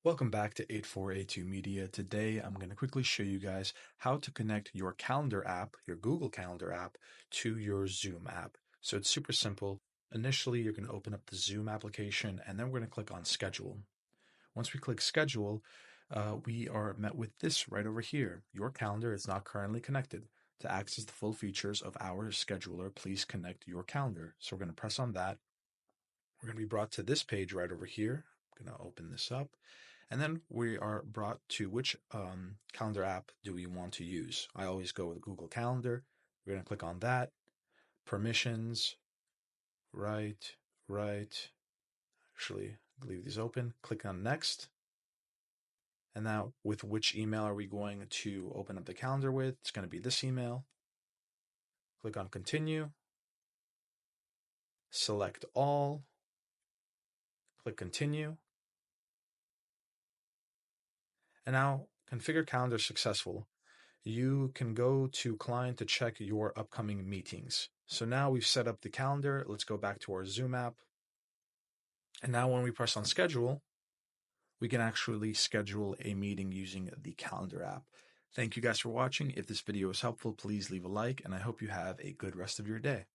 Welcome back to 8482 Media. Today, I'm going to quickly show you guys how to connect your calendar app, your Google Calendar app, to your Zoom app. So it's super simple. Initially, you're going to open up the Zoom application, and then we're going to click on Schedule. Once we click Schedule, we are met with this right over here. Your calendar is not currently connected. To access the full features of our scheduler, please connect your calendar. So we're going to press on that. We're going to be brought to this page right over here. I'm going to open this up. And then we are brought to which calendar app do we want to use. I always go with Google Calendar. We're going to click on that. Permissions, right. Actually, leave these open. Click on Next. And now with which email are we going to open up the calendar with? It's going to be this email. Click on Continue. Select All. Click Continue. And now configure calendar successful. You can go to client to check your upcoming meetings. So now we've set up the calendar. Let's go back to our Zoom app. And now when we press on schedule, we can actually schedule a meeting using the calendar app. Thank you guys for watching. If this video was helpful, please leave a like, and I hope you have a good rest of your day.